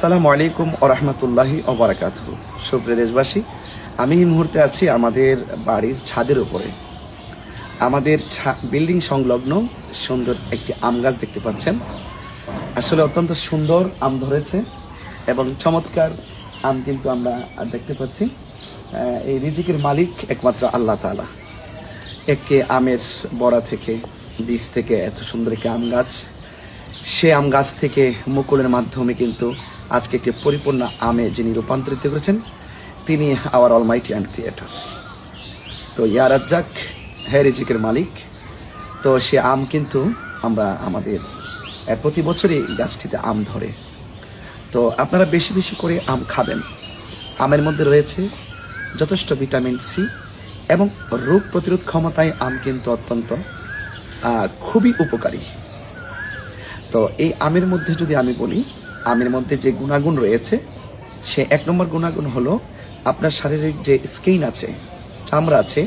আসসালামু আলাইকুম ওয়া রাহমাতুল্লাহি ওয়া বারাকাতুহু। সুপ্রিয় দেশবাসী, আমি এই মুহূর্তে আছি আমাদের বাড়ির ছাদের উপরে। আমাদের বিল্ডিং সংলগ্ন সুন্দর একটি আম গাছ দেখতে পাচ্ছেন। আসলে অত্যন্ত সুন্দর আম ধরেছে এবং চমৎকার আম কিন্তু আমরা দেখতে পাচ্ছি। এই রিজিকের মালিক একমাত্র আল্লাহ তাআলা। একটি আমের বড়া থেকে, বীজ থেকে এত সুন্দর একটি আম গাছ, সে আম গাছ থেকে মুকুলের মাধ্যমে কিন্তু আজকে একটি পরিপূর্ণ আমে যিনি রূপান্তরিত করেছেন, তিনি আওয়ার অলমাইটি অ্যান্ড ক্রিয়েটর। তো ইয়া রাজ্জাক, হে রিজিকের মালিক। তো সে আম কিন্তু আমরা আমাদের প্রতি বছরই গাছটিতে আম ধরে। তো আপনারা বেশি বেশি করে আম খাবেন। আমের মধ্যে রয়েছে যথেষ্ট ভিটামিন সি এবং রোগ প্রতিরোধ ক্ষমতায় আম কিন্তু অত্যন্ত খুবই উপকারী। তো এই আমের মধ্যে যদি আমি বলি, আমের মধ্যে যে গুণাগুণ রয়েছে, সে 1 নম্বর গুণাগুণ হলো আপনার শারীরিক যে স্কিন আছে, চামড়া আছে,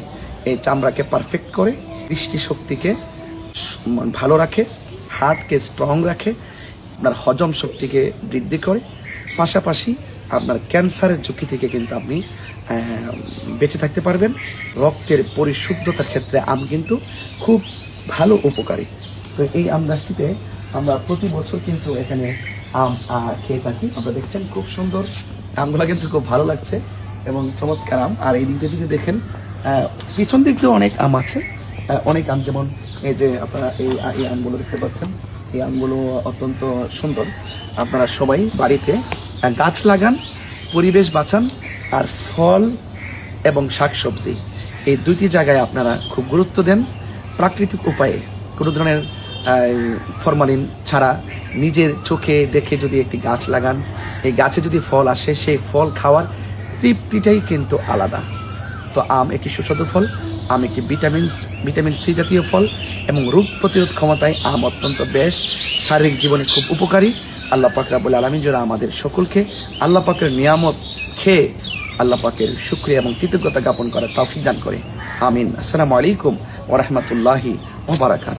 এই চামড়াকে পারফেক্ট করে, দৃষ্টিশক্তিকে ভালো রাখে, হার্টকে স্ট্রং রাখে, আপনার হজম শক্তিকে বৃদ্ধি করে, পাশাপাশি আপনার ক্যান্সারের ঝুঁকি থেকে কিন্তু আপনি বেঁচে থাকতে পারবেন। রক্তের পরিশুদ্ধতার ক্ষেত্রে আম কিন্তু খুব ভালো উপকারী। তো এই আম গাছটিতে আমরা প্রতি বছর কিন্তু এখানে আম খেয়ে থাকি। আপনারা দেখছেন খুব সুন্দর আমগুলো, কিন্তু খুব ভালো লাগছে এবং চমৎকার আম। আর এই দিকটা যদি দেখেন, পিছন দিক দিয়ে অনেক আম আছে, অনেক আম, যেমন এই যে আপনারা এই আমগুলো দেখতে পাচ্ছেন, এই আমগুলো অত্যন্ত সুন্দর। আপনারা সবাই বাড়িতে গাছ লাগান, পরিবেশ বাঁচান, আর ফল এবং শাকসবজি এই দুইটি জায়গায় আপনারা খুব গুরুত্ব দেন। প্রাকৃতিক উপায়ে কোনো ধরনের ফরমালিন ছাড়া নিজের চোখে দেখে যদি একটি গাছ লাগান, এই গাছে যদি ফল আসে, সেই ফল খাওয়ার তৃপ্তিটাই কিন্তু আলাদা। তো আম একটি সুস্বাদু ফল, আম একটি ভিটামিন সি জাতীয় ফল এবং রোগ প্রতিরোধ ক্ষমতায় আম অত্যন্ত বেশ শারীরিক জীবনে খুব উপকারী। আল্লাহ পাক রব্বুল আলামিন যারা আমাদের সকলকে আল্লাহ পাকের নিয়ামত খেয়ে আল্লাহ পাকের শুকরিয়া এবং কৃতজ্ঞতা জ্ঞাপন করার তৌফিক দান করে। আমিন। আসসালামু আলাইকুম ওয়া রাহমাতুল্লাহি ওয়া বারাকাতুহু।